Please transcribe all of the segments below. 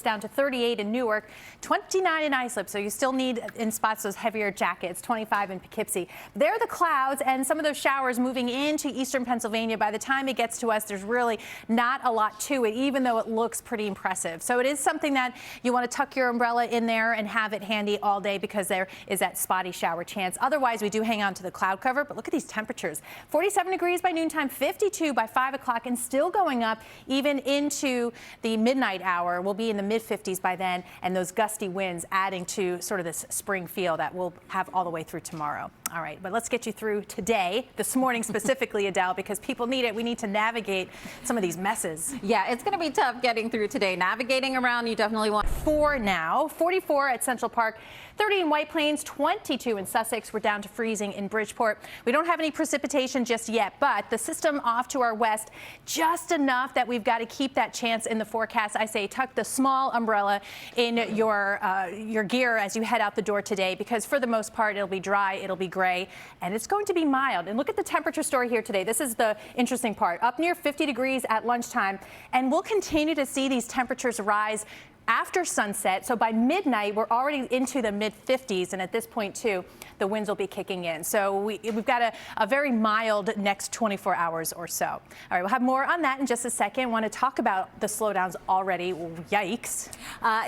Down to 38 in Newark, 29 in Islip, so you still need in spots those heavier jackets, 25 in Poughkeepsie. There are the clouds and some of those showers moving into eastern Pennsylvania. By the time it gets to us, there's really not a lot to it, even though it looks pretty impressive. So it is something that you want to tuck your umbrella in there and have it handy all day because there is that spotty shower chance. Otherwise, we do hang on to the cloud cover, but look at these temperatures. 47 degrees by noontime, 52 by 5 o'clock, and still going up even into the midnight hour. We'll be in the mid-50s by then, and those gusty winds adding to sort of this spring feel that we'll have all the way through tomorrow. All right, but let's get you through today, this morning specifically, Adele, because people need it. We need to navigate some of these messes. Yeah, it's going to be tough getting through today. Navigating around, you definitely want 4 now, 44 at Central Park, 30 in White Plains, 22 in Sussex. We're down to freezing in Bridgeport. We don't have any precipitation just yet, but the system off to our west, just enough that we've got to keep that chance in the forecast. I say tuck the small umbrella in your gear as you head out the door today, because for the most part, it'll be dry, it'll be gray, and it's going to be mild. And look at the temperature story here today. This is the interesting part. Up near 50 degrees at lunchtime, and we'll continue to see these temperatures rise after sunset. So by midnight, we're already into the mid-50s, and at this point, too, the winds will be kicking in. So we've got a very mild next 24 hours or so. All right, we'll have more on that in just a second. Want to talk about the slowdowns already. Yikes.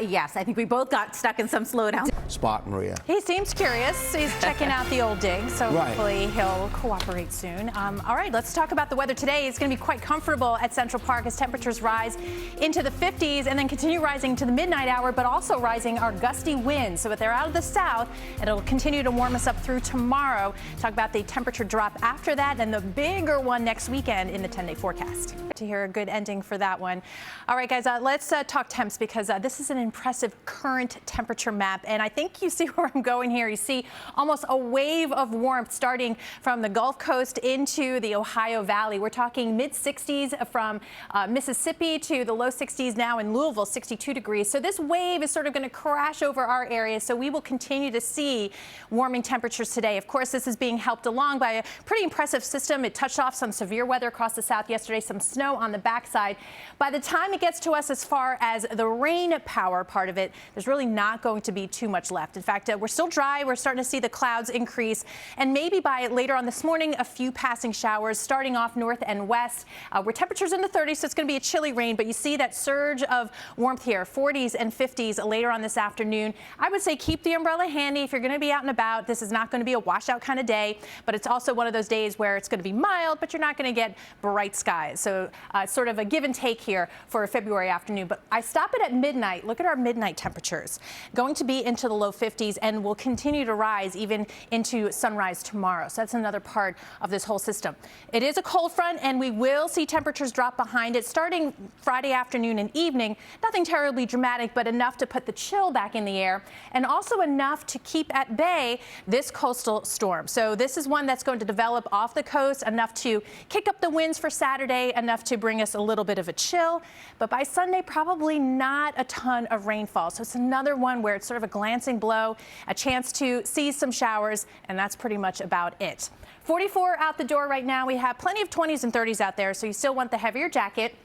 yes, I think we both got stuck in some slowdowns. Spot, Maria. He seems curious. He's checking out the old dig, so hopefully he'll cooperate soon. All right, let's talk about the weather today. It's going to be quite comfortable at Central Park as temperatures rise into the 50s and then continue rising to the midnight hour, but also rising are gusty winds. So if they're out of the south, it'll continue to warm us up through tomorrow. Talk about the temperature drop after that and the bigger one next weekend in the 10-day forecast. To hear a good ending for that one. All right, guys, let's talk temps, because this is an impressive current temperature map. And I think you see where I'm going here. You see almost a wave of warmth starting from the Gulf Coast into the Ohio Valley. We're talking mid-60s from Mississippi to the low 60s now in Louisville, 62 degrees. So this wave is sort of going to crash over our area. So we will continue to see warming temperatures today. Of course, this is being helped along by a pretty impressive system. It touched off some severe weather across the south yesterday, some snow on the backside. By the time it gets to us as far as the rain power part of it, there's really not going to be too much left. In fact, we're still dry. We're starting to see the clouds increase, and maybe by later on this morning, a few passing showers starting off north and west, where temperatures in the 30s, so it's going to be a chilly rain, but you see that surge of warmth here, 40s and 50s later on this afternoon. I would say keep the umbrella handy if you're going to be out and about. This is not going to be a washout kind of day, but it's also one of those days where it's going to be mild, but you're not going to get bright skies. So sort of a give and take here for a February afternoon. But I stop it at midnight. Look at our midnight temperatures. Going to be into the low 50s and will continue to rise even into sunrise tomorrow. So that's another part of this whole system. It is a cold front, and we will see temperatures drop behind it starting Friday afternoon and evening. Nothing terribly dramatic, but enough to put the chill back in the air, and also enough to keep at bay this coastal storm. So this is one that's going to develop off the coast, enough to kick up the winds for Saturday, enough to bring us a little bit of a chill. But by Sunday, probably not a ton of rainfall. So it's another one where it's sort of a glancing blow, a chance to see some showers, and that's pretty much about it. 44 out the door right now. We have plenty of 20s and 30s out there, so you still want the heavier jacket.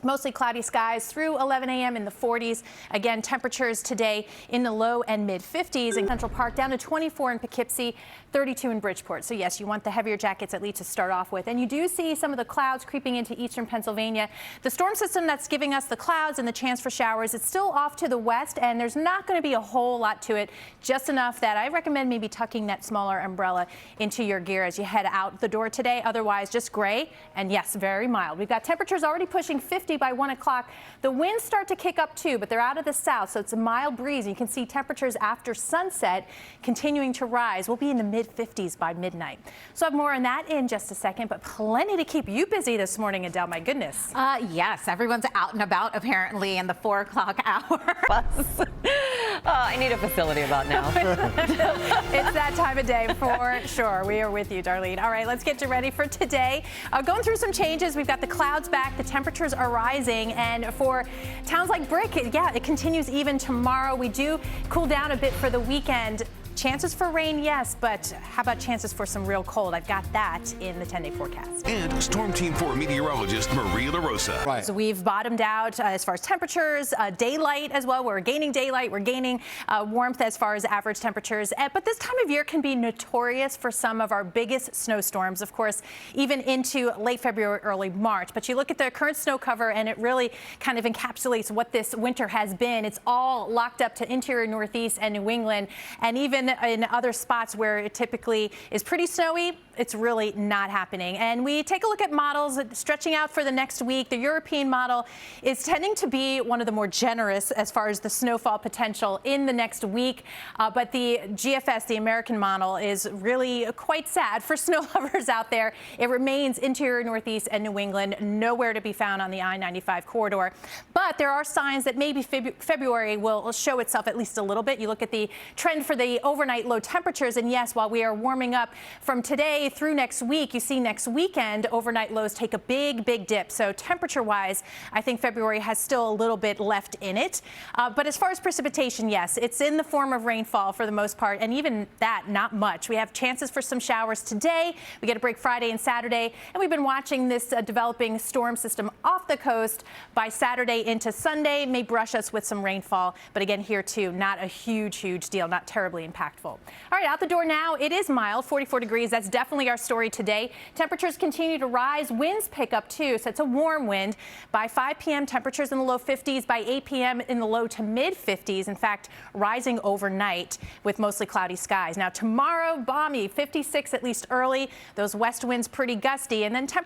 Mostly cloudy skies through 11 a.m. in the 40s. Again, temperatures today in the low and mid 50s in Central Park, down to 24 in Poughkeepsie, 32 in Bridgeport. So yes, you want the heavier jackets at least to start off with. And you do see some of the clouds creeping into eastern Pennsylvania. The storm system that's giving us the clouds and the chance for showers, it's still off to the west, and there's not going to be a whole lot to it. Just enough that I recommend maybe tucking that smaller umbrella into your gear as you head out the door today. Otherwise, just gray and yes, very mild. We've got temperatures already pushing 50 by 1 o'clock. The winds start to kick up too, but they're out of the south, so it's a mild breeze. You can see temperatures after sunset continuing to rise. We'll be in the mid-50s by midnight. So I have more on that in just a second, but plenty to keep you busy this morning, Adele. My goodness. Yes, everyone's out and about apparently in the 4 o'clock hour. I need a facility about now. It's that time of day for sure. We are with you, Darlene. All right, let's get you ready for today. Going through some changes. We've got the clouds back. The temperatures are rising. And for towns like Brick, it continues even tomorrow. We do cool down a bit for the weekend. Chances for rain, yes, but how about chances for some real cold? I've got that in the 10-day forecast. And Storm Team 4 meteorologist Maria LaRosa. Right. So we've bottomed out as far as temperatures, daylight as well. We're gaining daylight. We're gaining warmth as far as average temperatures. But this time of year can be notorious for some of our biggest snowstorms, of course, even into late February, early March. But you look at the current snow cover and it really kind of encapsulates what this winter has been. It's all locked up to interior Northeast and New England, and even in other spots where it typically is pretty snowy, it's really not happening. And we take a look at models stretching out for the next week. The European model is tending to be one of the more generous as far as the snowfall potential in the next week. But the GFS, the American model, is really quite sad for snow lovers out there. It remains interior Northeast and New England, nowhere to be found on the I-95 corridor. But there are signs that maybe February will show itself at least a little bit. You look at the trend for the overnight low temperatures, and yes, while we are warming up from today through next week, you see next weekend overnight lows take a big dip. So temperature-wise, I think February has still a little bit left in it. But as far as precipitation, yes, it's in the form of rainfall for the most part, and even that, not much. We have chances for some showers today. We get a break Friday and Saturday, and we've been watching this developing storm system off the coast. By Saturday into Sunday, may brush us with some rainfall, but again, here too, not a huge deal, not terribly impactful. All right, out the door now, it is mild, 44 degrees. That's definitely our story today. Temperatures continue to rise. Winds pick up too, so it's a warm wind. By 5 p.m., temperatures in the low 50s. By 8 p.m., in the low to mid 50s. In fact, rising overnight with mostly cloudy skies. Now tomorrow, balmy, 56 at least early. Those west winds pretty gusty, and then temperatures